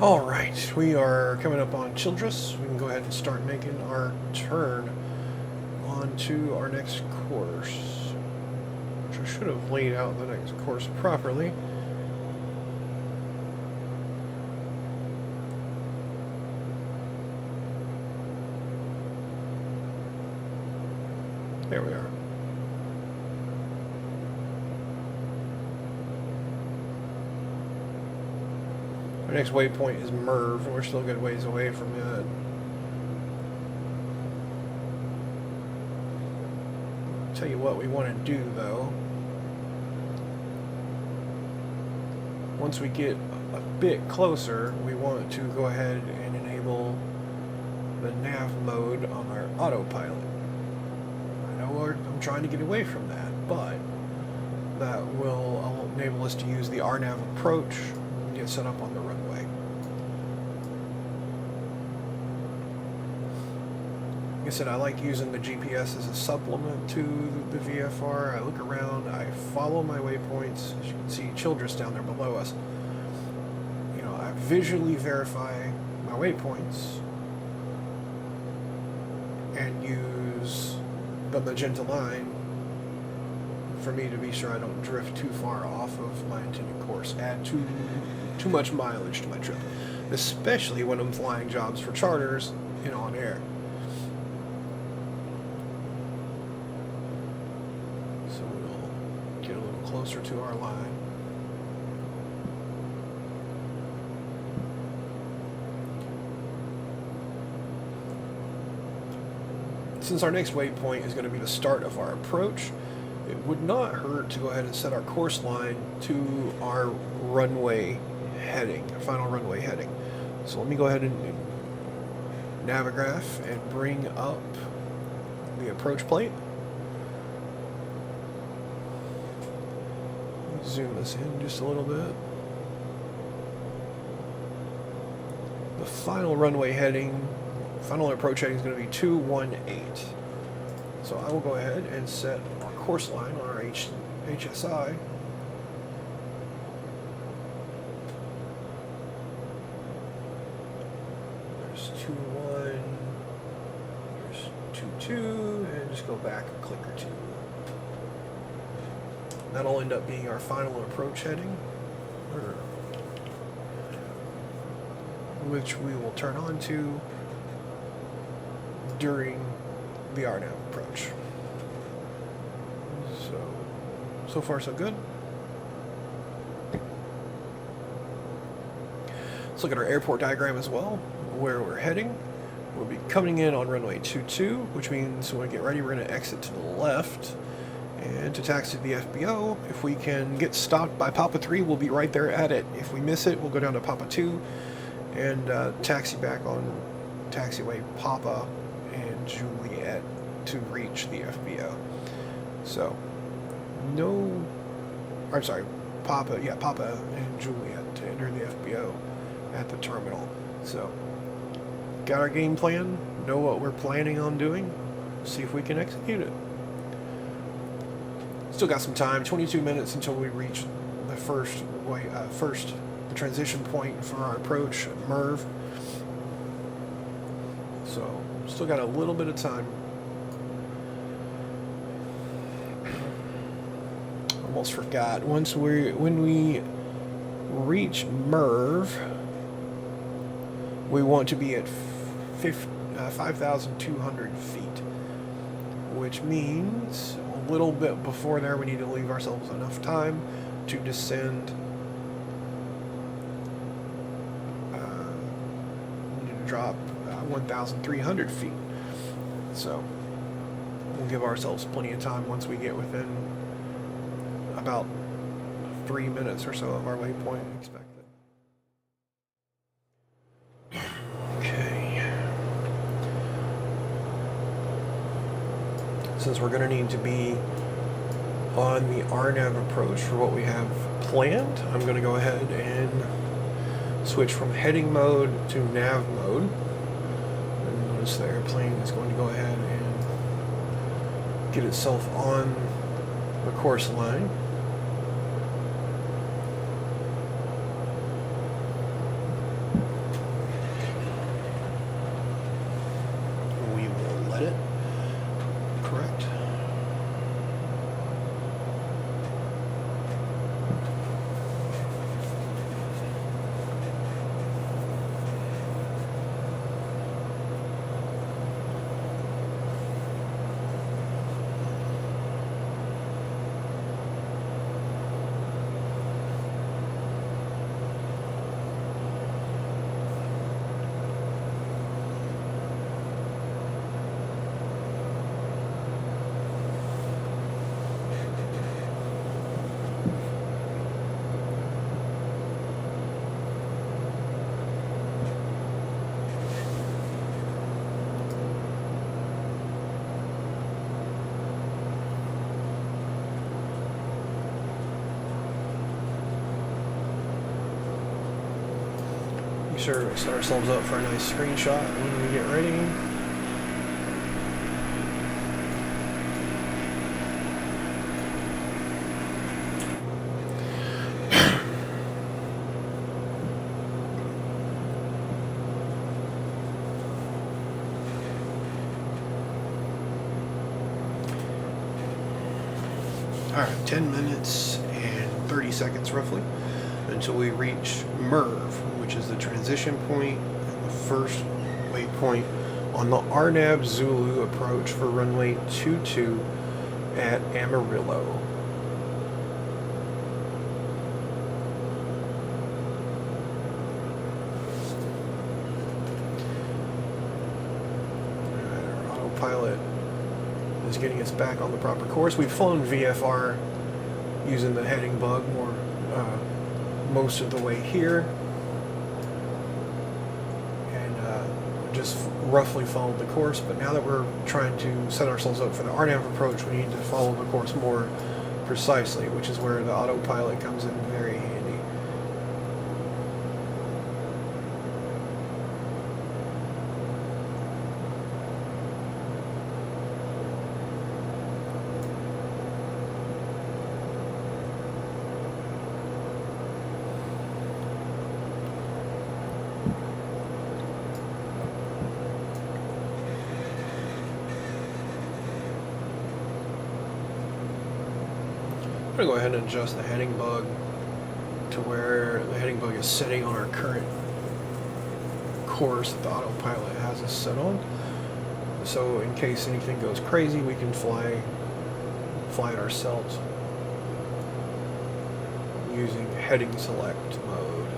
Alright, we are coming up on Childress. We can go ahead and start making our turn onto our next course, which I should have laid out the next course properly. There we are. Our next waypoint is Merv. We're still a good ways away from it. Tell you what we want to do though. Once we get a bit closer, we want to go ahead and enable the nav mode on our autopilot. I know I'm trying to get away from that, but that will enable us to use the RNAV approach and get set up on the runway. Like I said, I like using the GPS as a supplement to the VFR. I look around, I follow my waypoints. As you can see, Childress down there below us. You know, I visually verify my waypoints and use the magenta line for me to be sure I don't drift too far off of my intended course, add too much mileage to my trip, especially when I'm flying jobs for charters and on air. So we'll get a little closer to our line. Since our next waypoint is going to be the start of our approach, it would not hurt to go ahead and set our course line to our runway heading, our final runway heading. So let me go ahead and navigraph and bring up the approach plate. Zoom this in just a little bit. The final runway heading, final approach heading is going to be 218. So I will go ahead and set our course line on our HSI. There's 21, there's 22, and just go back a click or two. That'll end up being our final approach heading, which we will turn on to during the RNAV approach. So far so good. Let's look at our airport diagram as well, where we're heading. We'll be coming in on runway 22, which means when we get ready, we're going to exit to the left and to taxi to the FBO. If we can get stopped by Papa 3, we'll be right there at it. If we miss it, we'll go down to Papa 2 and taxi back on taxiway Papa and Juliet to reach the FBO. So, Papa and Juliet to enter the FBO at the terminal. So, got our game plan, know what we're planning on doing, see if we can execute it. Still got some time, 22 minutes until we reach the the transition point for our approach at Merv. So, still got a little bit of time. Almost forgot. When we reach Merv, we want to be at 5,200 feet, which means a little bit before there we need to leave ourselves enough time to descend. We need to drop 1,300 feet. So we'll give ourselves plenty of time once we get within about 3 minutes or so of our waypoint expected. Okay. Since we're going to need to be on the RNAV approach for what we have planned, I'm going to go ahead and switch from heading mode to nav mode. And notice the airplane is going to go ahead and get itself on the course line. let it correct. Sure, we set ourselves up for a nice screenshot when we get ready. Alright, 10 minutes and 30 seconds roughly until we reach MERV, which is the transition point and the first waypoint on the RNAV Zulu approach for runway 22 at Amarillo. Our autopilot is getting us back on the proper course. We've flown VFR using the heading bug most of the way here. Just roughly followed the course, but now that we're trying to set ourselves up for the RNAV approach, we need to follow the course more precisely, which is where the autopilot comes in very handy. I'm going to go ahead and adjust the heading bug to where the heading bug is setting on our current course that the autopilot has us set on. So in case anything goes crazy, we can fly it ourselves using heading select mode.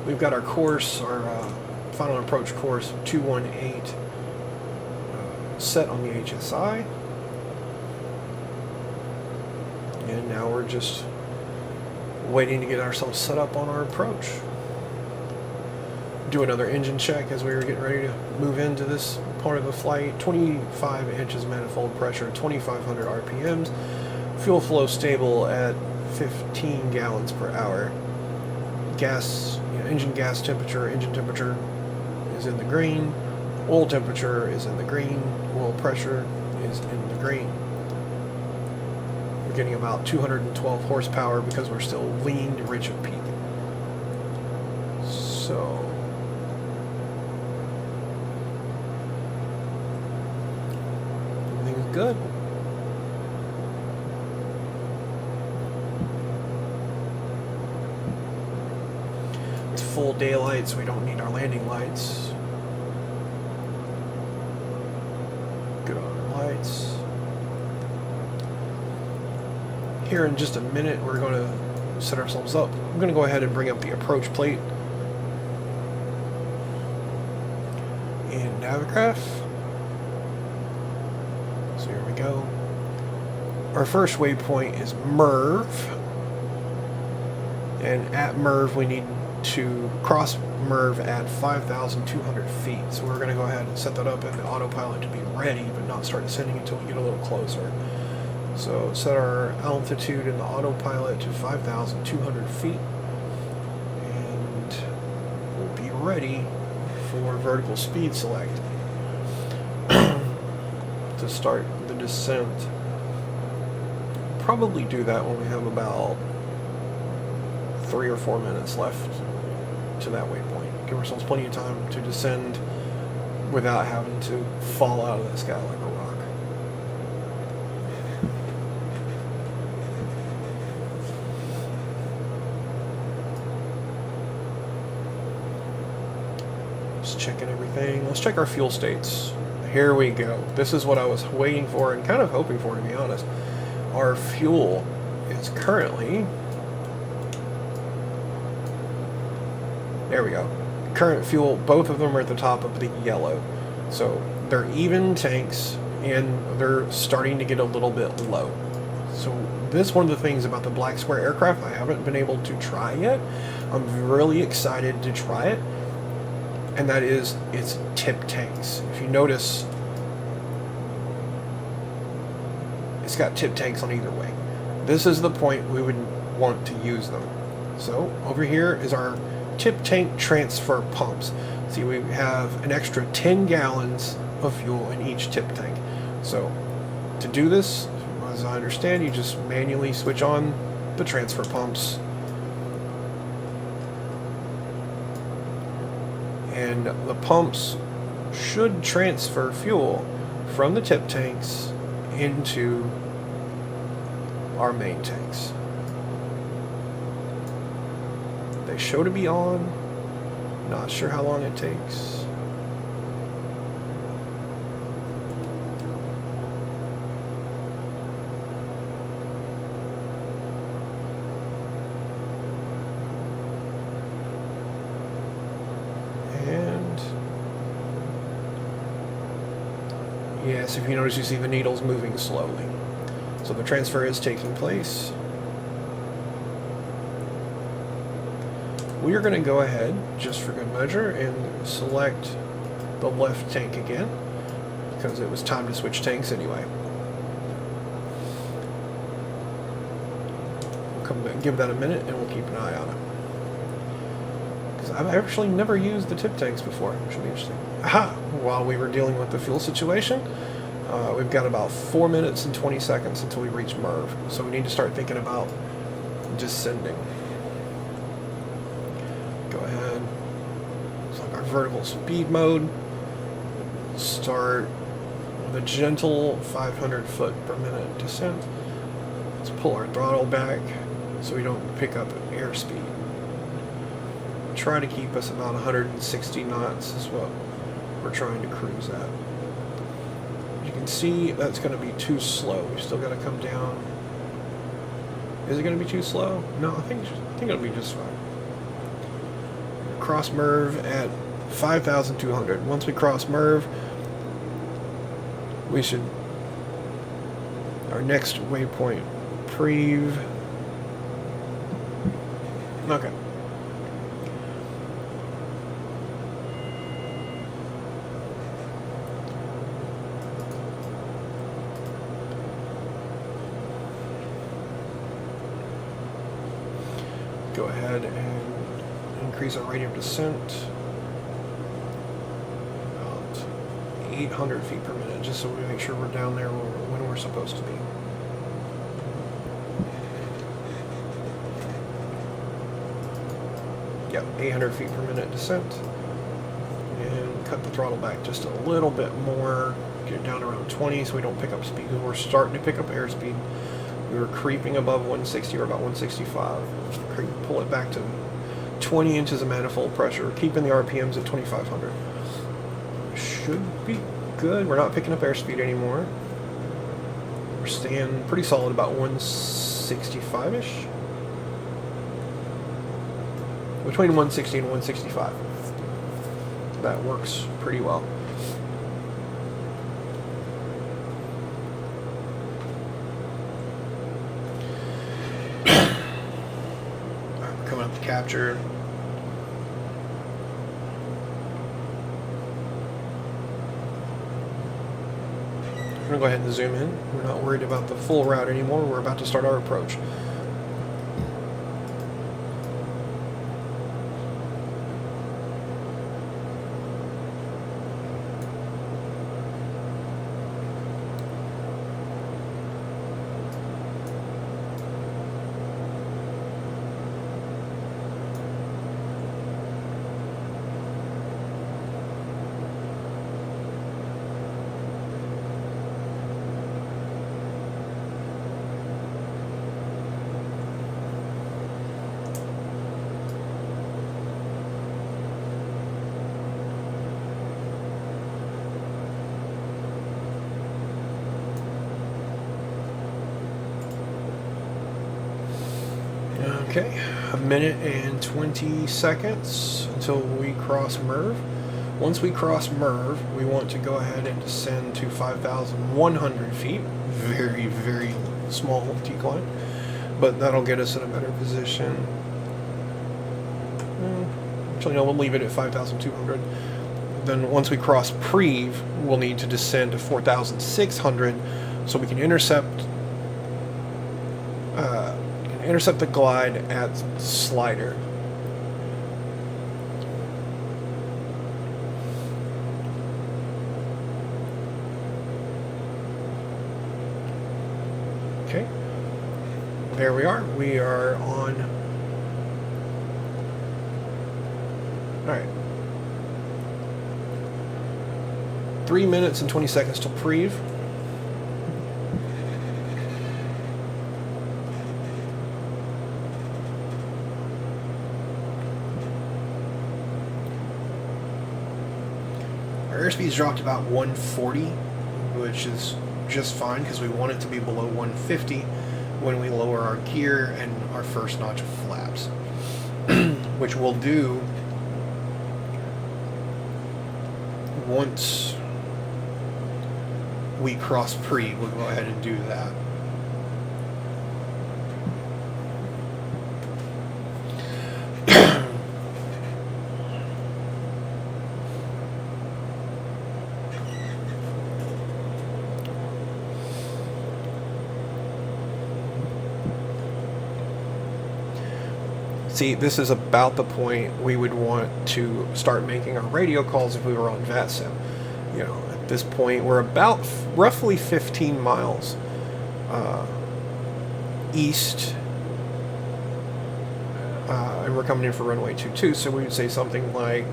We've got our course, our final approach course 218 set on the HSI. And now we're just waiting to get ourselves set up on our approach. Do another engine check as we were getting ready to move into this part of the flight. 25 inches manifold pressure, 2,500 RPMs. Fuel flow stable at 15 gallons per hour. Gas, engine gas temperature, engine temperature is in the green. Oil temperature is in the green. Oil pressure is in the green. We're getting about 212 horsepower because we're still lean to rich at peak. So everything's good. It's full daylight, so we don't need our landing lights. Good on our lights. Here in just a minute, we're going to set ourselves up. I'm going to go ahead and bring up the approach plate in Navigraph. So here we go. Our first waypoint is MERV, and at MERV we need to cross MERV at 5,200 feet. So we're going to go ahead and set that up in the autopilot to be ready, but not start descending until we get a little closer. So set our altitude in the autopilot to 5,200 feet, and we'll be ready for vertical speed select to start the descent. Probably do that when we have about 3 or 4 minutes left to that waypoint. Give ourselves plenty of time to descend without having to fall out of the sky like a rock. Just checking everything. Let's check our fuel states. Here we go. This is what I was waiting for and kind of hoping for, to be honest. Our fuel is currently... There we go. Current fuel, both of them are at the top of the yellow. So they're even tanks and they're starting to get a little bit low. So this is one of the things about the black square aircraft I haven't been able to try yet. I'm really excited to try it. And that is its tip tanks. If you notice, it's got tip tanks on either way. This is the point we would want to use them. So over here is our tip tank transfer pumps. See, we have an extra 10 gallons of fuel in each tip tank. So to do this, as I understand, you just manually switch on the transfer pumps. And the pumps should transfer fuel from the tip tanks into our main tanks. They show to be on. Not sure how long it takes. And yes, if you notice, you see the needles moving slowly. So the transfer is taking place. We are going to go ahead, just for good measure, and select the left tank again, because it was time to switch tanks anyway. We'll come back, give that a minute, and we'll keep an eye on it. Because I've actually never used the tip tanks before, which will be interesting. Aha! While we were dealing with the fuel situation, we've got about 4 minutes and 20 seconds until we reach MERV, so we need to start thinking about descending. Go ahead, select our vertical speed mode, start with a gentle 500 foot per minute descent. Let's pull our throttle back so we don't pick up airspeed. Try to keep us about 160 knots is what we're trying to cruise at. You can see that's going to be too slow. We've still got to come down. Is it going to be too slow? No, I think it'll be just fine. Cross MERV at 5,200. Once we cross MERV, we should, our next waypoint, Preve. Okay. Go ahead and increase our rate of descent about 800 feet per minute, just so we make sure we're down there when we're supposed to be. Yep, 800 feet per minute descent. And cut the throttle back just a little bit more, get it down to around 20 so we don't pick up speed, because we're starting to pick up airspeed. We were creeping above 160 or about 165. Pull it back to 20 inches of manifold pressure, keeping the RPMs at 2,500. Should be good. We're not picking up airspeed anymore. We're staying pretty solid about 165-ish. Between 160 and 165. That works pretty well. Coming up to capture. We're going to go ahead and zoom in. We're not worried about the full route anymore. We're about to start our approach. Okay, a minute and 20 seconds until we cross MERV. Once we cross MERV, we want to go ahead and descend to 5,100 feet. Very, very small decline, but that'll get us in a better position. Actually, no, we'll leave it at 5,200. Then once we cross Preve, we'll need to descend to 4,600 so we can intercept the glide at Slider. Okay, there we are. We are on. All right. 3 minutes and 20 seconds till Preve. Our airspeed's dropped about 140, which is just fine because we want it to be below 150 when we lower our gear and our first notch of flaps, which we'll do once we cross Preve. We'll go ahead and do that. See, this is about the point we would want to start making our radio calls if we were on VATSIM. You know, at this point, we're about roughly 15 miles east, and we're coming in for runway 22, so we would say something like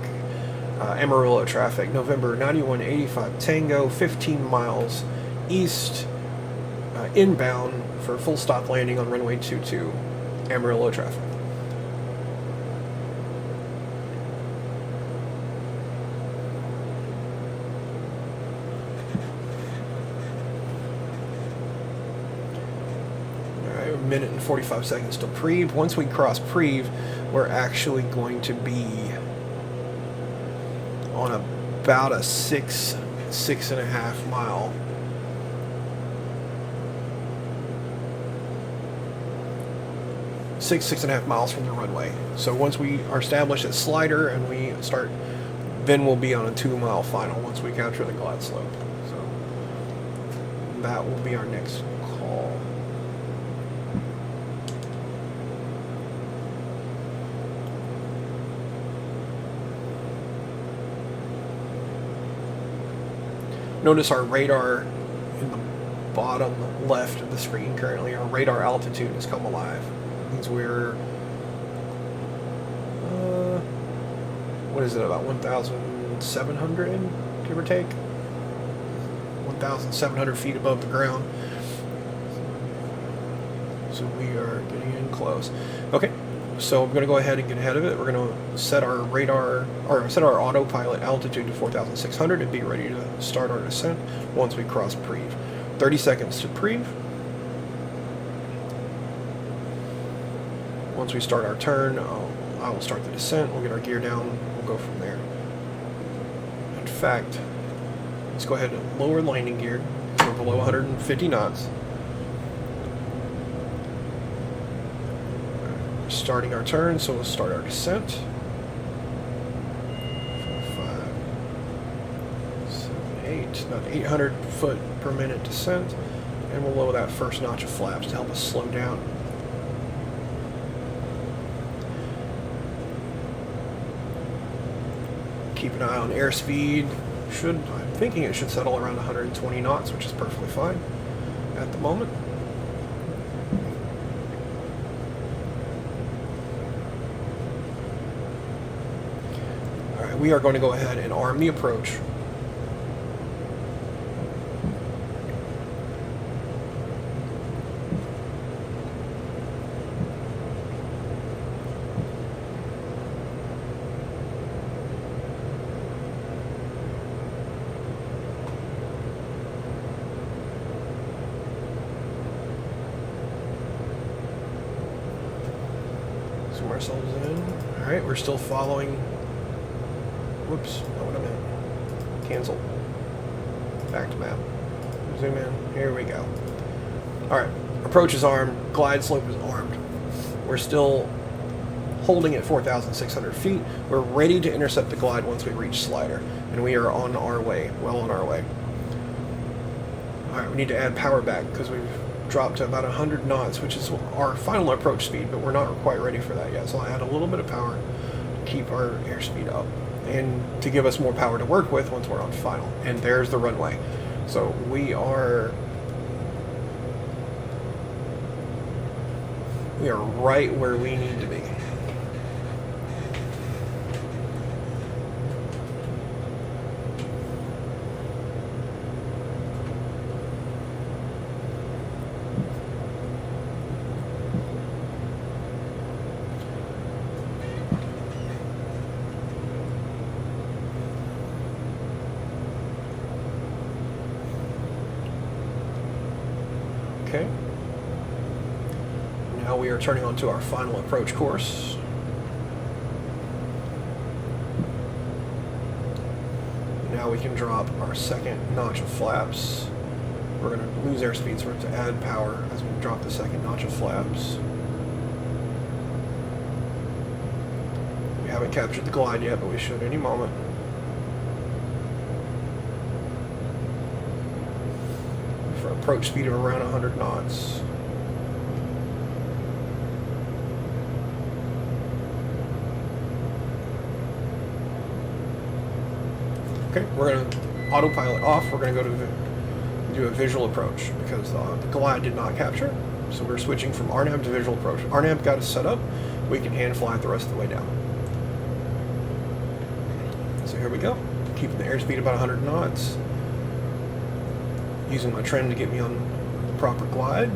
Amarillo traffic, November 9185 Tango, 15 miles east, inbound for full stop landing on runway 22, Amarillo traffic. Minute and 45 seconds till Preve. Once we cross Preve, we're actually going to be on about a 6.5 mile six and a half miles from the runway. So once we are established at Slider and we start, then we'll be on a 2 mile final once we capture the glide slope. So that will be our next call. Notice our radar in the bottom left of the screen currently. Our radar altitude has come alive. It means we're, what is it, about 1,700, give or take? 1,700 feet above the ground. So we are getting in close. Okay, so I'm going to go ahead and get ahead of it. We're going to set our radar, or set our autopilot altitude to 4,600 and be ready to start our descent once we cross Preve. 30 seconds to Preve. Once we start our turn, I will start the descent. We'll get our gear down. We'll go from there. In fact, let's go ahead and lower landing gear. We're below 150 knots. Starting our turn, so we'll start our descent. 4, 5, 7, 8, about 800 foot per minute descent, and we'll lower that first notch of flaps to help us slow down. Keep an eye on airspeed. I'm thinking it should settle around 120 knots, which is perfectly fine at the moment. We are going to go ahead and arm the approach. ourselves in. Alright, we're still following. Whoops, not what I meant. Cancel. Back to map. Zoom in. Here we go. Alright, approach is armed. Glide slope is armed. We're still holding at 4,600 feet. We're ready to intercept the glide once we reach slider. And we are on our way. Well on our way. Alright, we need to add power back because we've dropped to about 100 knots, which is our final approach speed, but we're not quite ready for that yet. So I'll add a little bit of power to keep our airspeed up and to give us more power to work with once we're on final. And there's the runway. So we are right where we need to be. Okay. Now we are turning onto our final approach course. Now we can drop our second notch of flaps. We're going to lose airspeed, so we're going to add power as we drop the second notch of flaps. We haven't captured the glide yet, but we should any moment. For approach speed of around 100 knots. Okay, we're going to autopilot off. We're going to go to do a visual approach because the glide did not capture. So we're switching from RNAV to visual approach. RNAV got us set up. We can hand fly it the rest of the way down. So here we go. Keeping the airspeed about 100 knots. Using my trim to get me on the proper glide.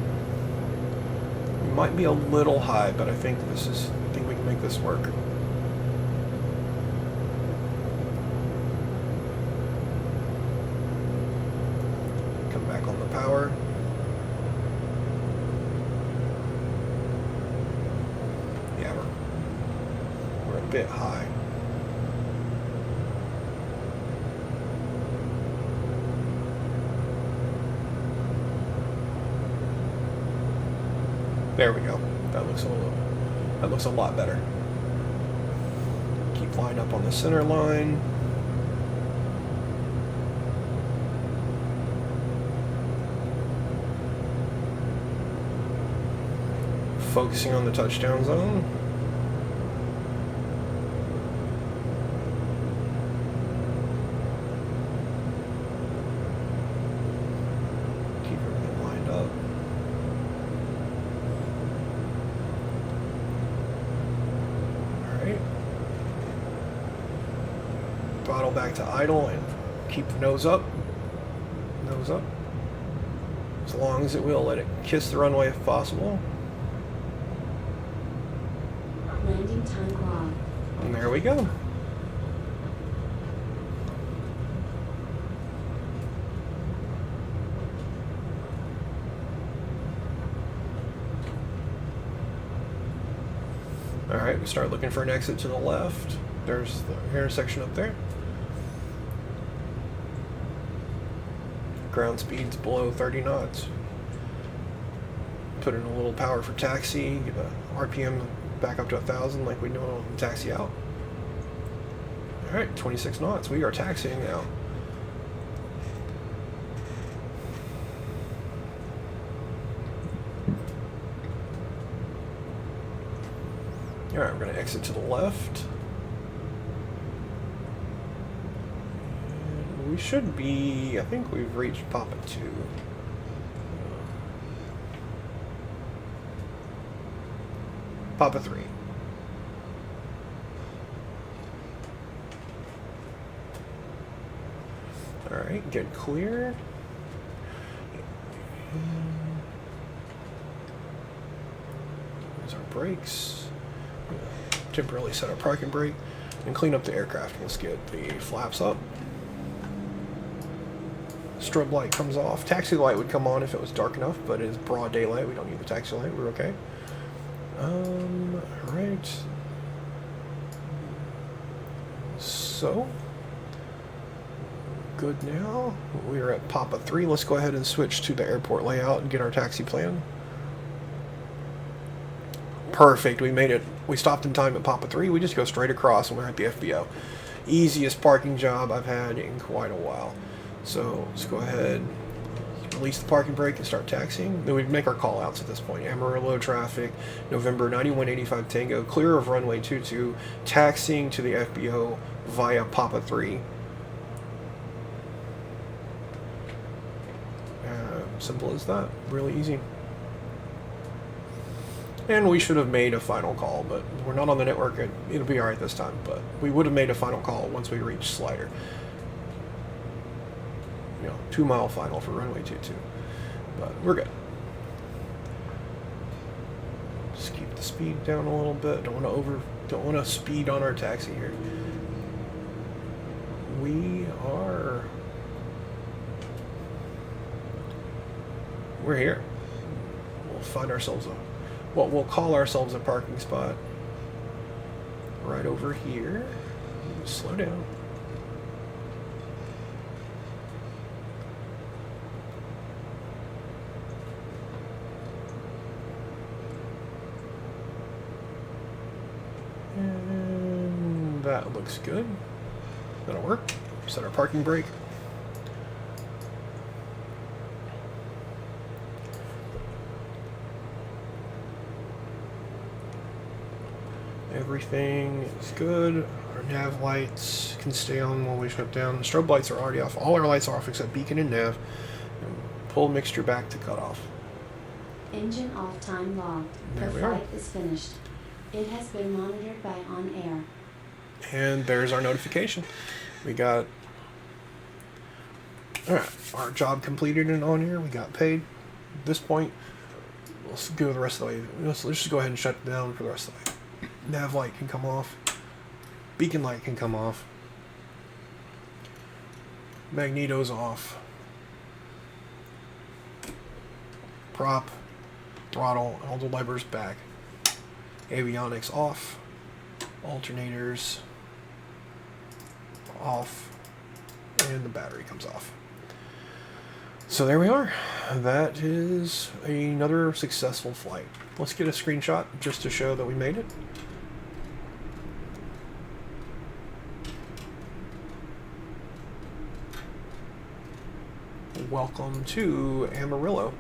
We might be a little high, but I think we can make this work. Come back on the power. Yeah, we're a bit high. There we go. That looks a lot better. Keep flying up on the center line. Focusing on the touchdown zone. Keep everything lined up. Throttle back to idle and keep the nose up. Nose up. As long as it will, let it kiss the runway if possible. Landing time clock. And there we go. Alright, we start looking for an exit to the left. There's the intersection up there. Ground speed's below 30 knots. Put in a little power for taxi, get a RPM back up to 1,000 like we know on the taxi out. Alright, 26 knots. We are taxiing now. Alright, we're going to exit to the left. And we should be, I think we've reached Papa 2. Papa 3. Alright, get clear. There's our brakes. Temporarily set our parking brake and clean up the aircraft. Let's get the flaps up. Strobe light comes off. Taxi light would come on if it was dark enough, but it is broad daylight. We don't need the taxi light. We're okay. Alright. so, good now. We are at Papa 3. Let's go ahead and switch to the airport layout and get our taxi plan. Perfect, we made it. We stopped in time at Papa 3. We just go straight across and we're at the FBO. Easiest parking job I've had in quite a while. So let's go ahead, release the parking brake and start taxiing. Then we'd make our call outs at this point. Amarillo traffic, November 9185 Tango, clear of runway 22, taxiing to the FBO via Papa 3. Simple as that, really easy. And we should have made a final call, but we're not on the network. It'll be alright this time, but we would have made a final call once we reached Slider. 2-mile final for runway 22. But we're good. Just keep the speed down a little bit. Don't want to speed on our taxi here. We're here. We'll find ourselves we'll call ourselves a parking spot right over here. Slow down. And that looks good. That'll work. Set our parking brake. Everything is good. Our nav lights can stay on while we shut down. The strobe lights are already off. All our lights are off except beacon and nav. And pull mixture back to cut off. Engine off time logged. The flight is finished. It has been monitored by On Air. And there's our notification. We got our job completed and On Air. We got paid. At this point, let's go the rest of the way. Let's just go ahead and shut it down for the rest of the way. Nav light can come off. Beacon light can come off. Magneto's off. Prop, throttle, all the levers back. Avionics off. Alternators off. And the battery comes off. So there we are. That is another successful flight. Let's get a screenshot just to show that we made it. Welcome to Amarillo.